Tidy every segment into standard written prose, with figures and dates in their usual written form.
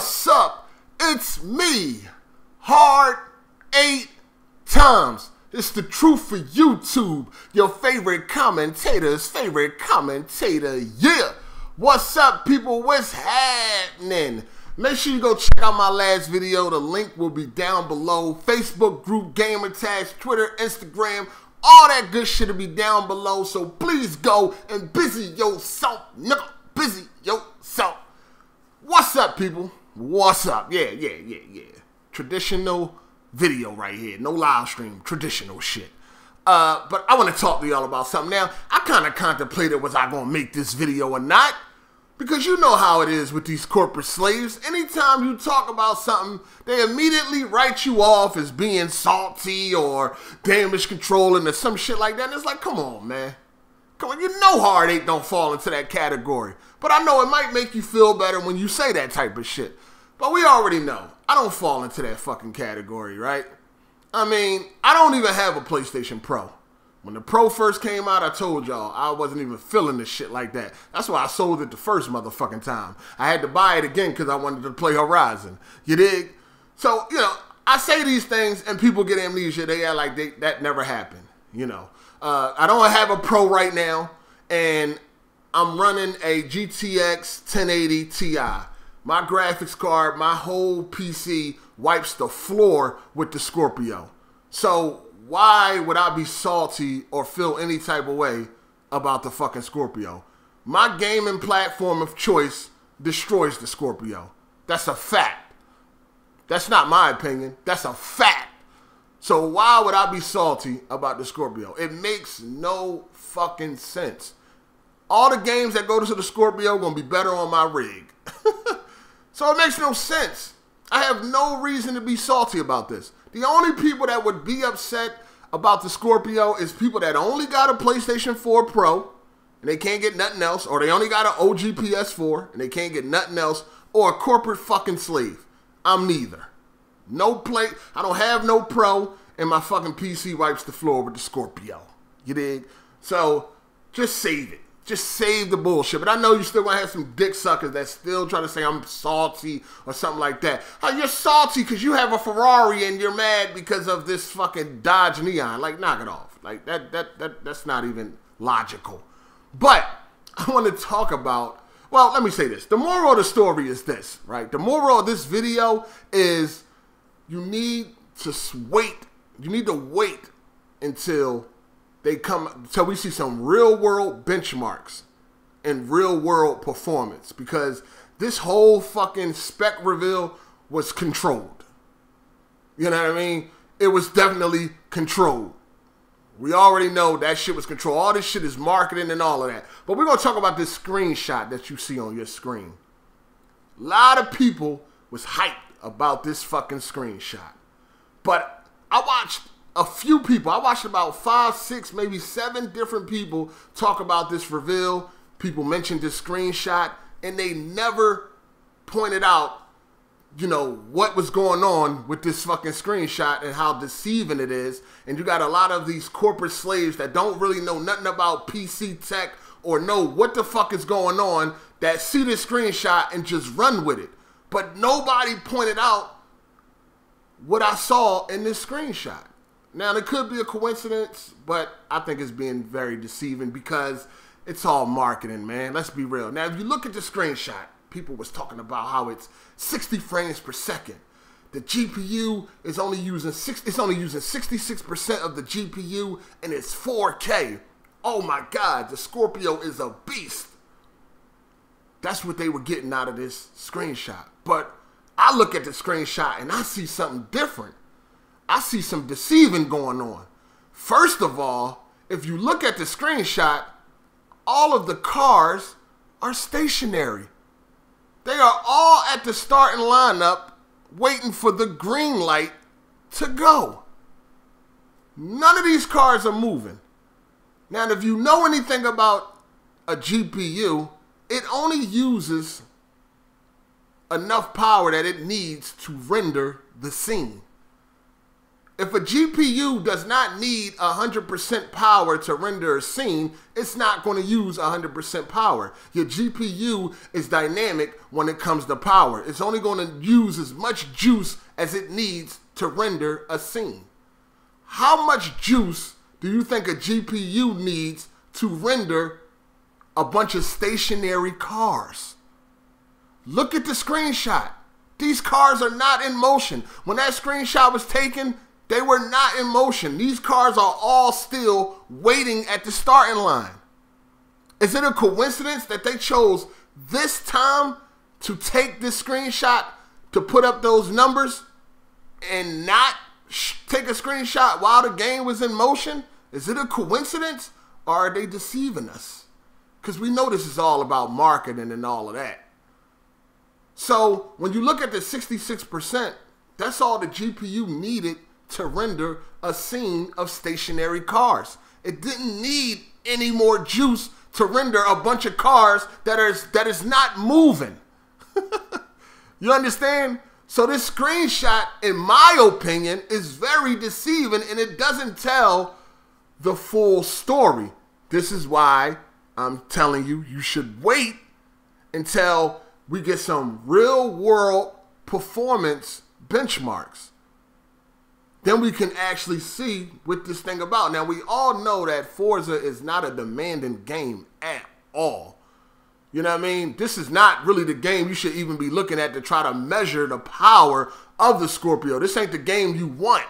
What's up? It's me, Hard8times. It's the truth for YouTube. Your favorite commentator's favorite commentator. Yeah. What's up, people? What's happening? Make sure you go check out my last video. The link will be down below. Facebook group, gamer tags, Twitter, Instagram, all that good shit will be down below. So please go and busy yourself, nigga. Busy yourself. What's up, people? What's up? Yeah. Traditional video right here. No live stream. Traditional shit. But I want to talk to y'all about something now. I kind of contemplated, was I going to make this video or not? Because you know how it is with these corporate slaves. Anytime you talk about something, they immediately write you off as being salty or damage controlling or some shit like that. And it's like, come on, man. Come on, you know Hard8 don't fall into that category. But I know it might make you feel better when you say that type of shit. But we already know. I don't fall into that fucking category, right? I mean, I don't even have a PlayStation Pro. When the Pro first came out, I told y'all I wasn't even feeling this shit like that. That's why I sold it the first motherfucking time. I had to buy it again because I wanted to play Horizon. You dig? So, you know, I say these things and people get amnesia. They act like that never happened, you know. I don't have a Pro right now, and I'm running a GTX 1080 Ti. My graphics card, my whole PC wipes the floor with the Scorpio. So why would I be salty or feel any type of way about the fucking Scorpio? My gaming platform of choice destroys the Scorpio. That's a fact. That's not my opinion. That's a fact. So why would I be salty about the Scorpio? It makes no fucking sense. All the games that go to the Scorpio are going to be better on my rig. So it makes no sense. I have no reason to be salty about this. The only people that would be upset about the Scorpio is people that only got a PlayStation 4 Pro and they can't get nothing else, or they only got an OG PS4 and they can't get nothing else, or a corporate fucking slave. I'm neither. I don't have no Pro, and my fucking PC wipes the floor with the Scorpio. You dig? So just save it. Just save the bullshit. But I know you still gonna have some dick suckers that still try to say I'm salty or something like that. You're salty because you have a Ferrari and you're mad because of this fucking Dodge Neon. Like, knock it off. Like, that's not even logical. But I want to talk about, well, let me say this. The moral of the story is this, right? The moral of this video is you need to wait. You need to wait until we see some real world benchmarks and real world performance, because this whole fucking spec reveal was controlled. You know what I mean? It was definitely controlled. We already know that shit was controlled. All this shit is marketing and all of that. But we're going to talk about this screenshot that you see on your screen. A lot of people was hyped about this fucking screenshot. But I watched a few people. I watched about 5, 6, maybe 7 different people talk about this reveal. People mentioned this screenshot, and they never pointed out, you know, what was going on with this fucking screenshot and how deceiving it is. And you got a lot of these corporate slaves that don't really know nothing about PC tech or know what the fuck is going on, that see this screenshot and just run with it. But nobody pointed out what I saw in this screenshot. Now, it could be a coincidence, but I think it's being very deceiving because it's all marketing, man. Let's be real. Now, if you look at the screenshot, people was talking about how it's 60 frames per second. The GPU is only using 66% of the GPU, and it's 4K. Oh my God, the Scorpio is a beast. That's what they were getting out of this screenshot. But I look at the screenshot and I see something different. I see some deceiving going on. First of all, if you look at the screenshot, all of the cars are stationary. They are all at the starting lineup waiting for the green light to go. None of these cars are moving. Now, if you know anything about a GPU, it only uses enough power that it needs to render the scene. If a GPU does not need 100% power to render a scene, it's not going to use 100% power. Your GPU is dynamic when it comes to power. It's only going to use as much juice as it needs to render a scene. How much juice do you think a GPU needs to render a bunch of stationary cars? Look at the screenshot. These cars are not in motion. When that screenshot was taken, they were not in motion. These cars are all still waiting at the starting line. Is it a coincidence that they chose this time to take this screenshot to put up those numbers and not take a screenshot while the game was in motion? Is it a coincidence, or are they deceiving us? Because we know this is all about marketing and all of that. So when you look at the 66%, that's all the GPU needed to render a scene of stationary cars. It didn't need any more juice to render a bunch of cars that is not moving. You understand? So this screenshot, in my opinion, is very deceiving, and it doesn't tell the full story. This is why I'm telling you, you should wait until we get some real world performance benchmarks. Then we can actually see what this thing about. Now, we all know that Forza is not a demanding game at all. You know what I mean? This is not really the game you should even be looking at to try to measure the power of the Scorpio. This ain't the game you want.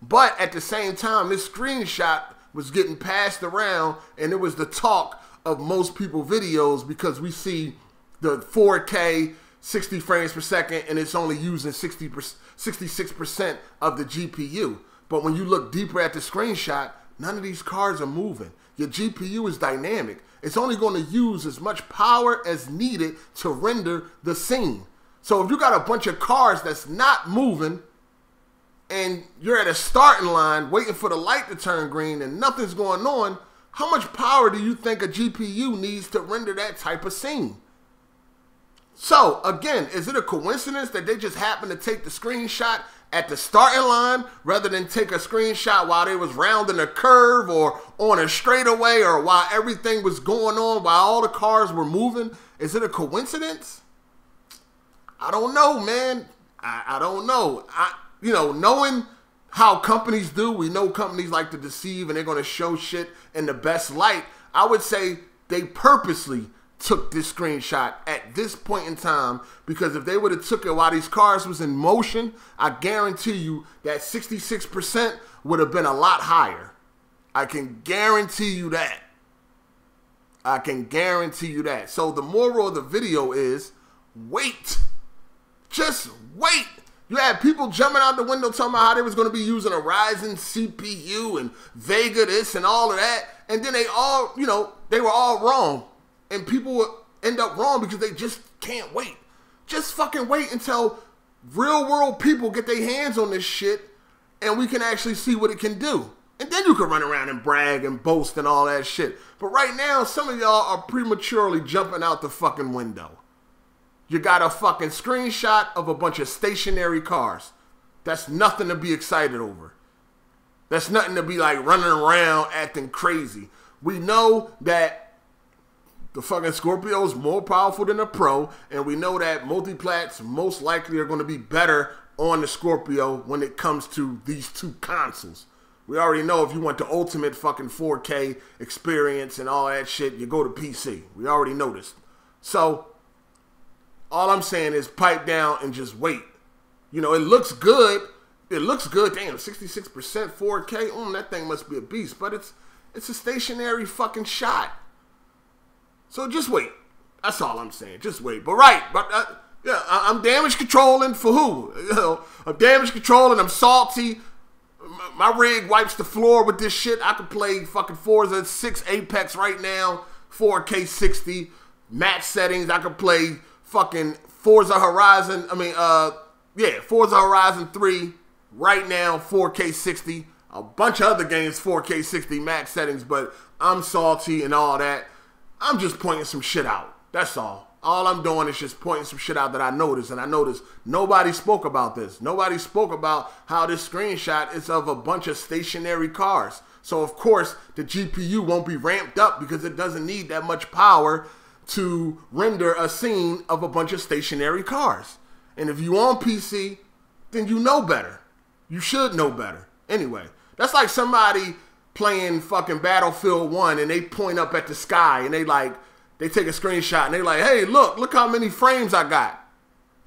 But at the same time, this screenshot was getting passed around, and it was the talk of most people's videos because we see the 4K 60 frames per second, and it's only using 66% of the GPU. But when you look deeper at the screenshot, none of these cars are moving. Your GPU is dynamic. It's only going to use as much power as needed to render the scene. So if you got a bunch of cars that's not moving, and you're at a starting line waiting for the light to turn green and nothing's going on, how much power do you think a GPU needs to render that type of scene? So, again, is it a coincidence that they just happened to take the screenshot at the starting line rather than take a screenshot while they was rounding a curve or on a straightaway or while everything was going on, while all the cars were moving? Is it a coincidence? I don't know, man. I don't know. You know, knowing how companies do, we know companies like to deceive and they're going to show shit in the best light. I would say they purposely took this screenshot at this point in time, because if they would have took it while these cars was in motion, I guarantee you that 66% would have been a lot higher. I can guarantee you that. I can guarantee you that. So the moral of the video is wait. Just wait. You had people jumping out the window talking about how they was going to be using a Ryzen CPU and Vega this and all of that. And then they all, you know, they were all wrong. And people will end up wrong because they just can't wait. Just fucking wait until real world people get their hands on this shit and we can actually see what it can do. And then you can run around and brag and boast and all that shit. But right now, some of y'all are prematurely jumping out the fucking window. You got a fucking screenshot of a bunch of stationary cars. That's nothing to be excited over. That's nothing to be like running around acting crazy. We know that the fucking Scorpio is more powerful than the Pro, and we know that multiplats most likely are going to be better on the Scorpio when it comes to these two consoles. We already know if you want the ultimate fucking 4K experience and all that shit, you go to PC. We already know this. So all I'm saying is pipe down and just wait. You know, it looks good. It looks good. Damn, 66% 4K. That thing must be a beast. But it's a stationary fucking shot. So just wait. That's all I'm saying. Just wait. But yeah, I'm damage controlling for who? You know, I'm damage controlling. I'm salty. My rig wipes the floor with this shit. I could play fucking Forza 6 Apex right now, 4K 60 match settings. I could play fucking Forza Horizon. Forza Horizon 3 right now, 4K 60. A bunch of other games, 4K 60 max settings. But I'm salty and all that. I'm just pointing some shit out. That's all. All I'm doing is just pointing some shit out that I noticed, and I noticed nobody spoke about this. Nobody spoke about how this screenshot is of a bunch of stationary cars. So, of course, the GPU won't be ramped up because it doesn't need that much power to render a scene of a bunch of stationary cars. And if you on PC, then you know better. You should know better. Anyway, that's like somebody playing fucking Battlefield 1 and they point up at the sky and they take a screenshot and they like, hey, look how many frames I got.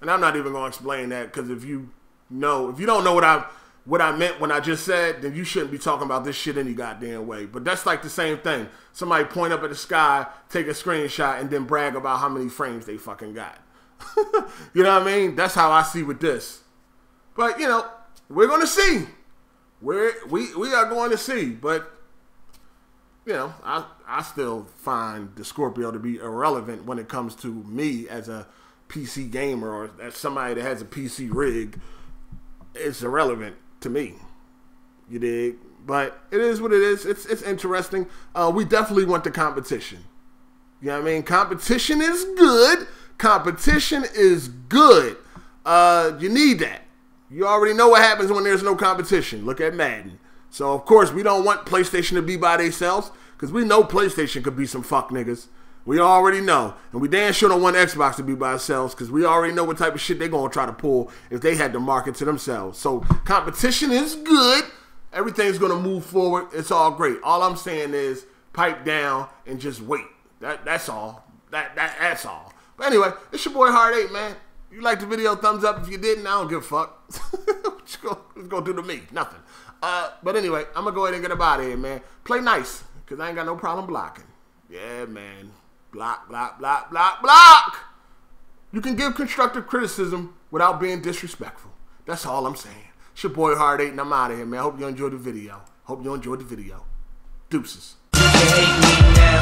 And I'm not even going to explain that because if you don't know what I meant when I just said, then you shouldn't be talking about this shit any goddamn way. But that's like the same thing. Somebody point up at the sky, take a screenshot, and then brag about how many frames they fucking got. You know what I mean? That's how I see with this. But, you know, we're going to see. We are going to see. But, you know, I still find the Scorpio to be irrelevant when it comes to me as a PC gamer or as somebody that has a PC rig. It's irrelevant to me. You dig? But it is what it is. It's interesting. We definitely want the competition. You know what I mean? Competition is good. Competition is good. You need that. You already know what happens when there's no competition. Look at Madden. So, of course, we don't want PlayStation to be by themselves because we know PlayStation could be some fuck niggas. We already know. And we damn sure don't want Xbox to be by themselves because we already know what type of shit they're going to try to pull if they had to market to themselves. So competition is good. Everything's going to move forward. It's all great. All I'm saying is pipe down and just wait. That's all. That's all. But anyway, it's your boy Hard8, man. You like the video, thumbs up. If you didn't, I don't give a fuck. What's going to do to me? Nothing. But anyway, I'm going to go ahead and get up out of here, man. Play nice because I ain't got no problem blocking. Yeah, man. Block, block, block, block, block. You can give constructive criticism without being disrespectful. That's all I'm saying. It's your boy Hard8, and I'm out of here, man. I hope you enjoyed the video. Deuces. You hate me now.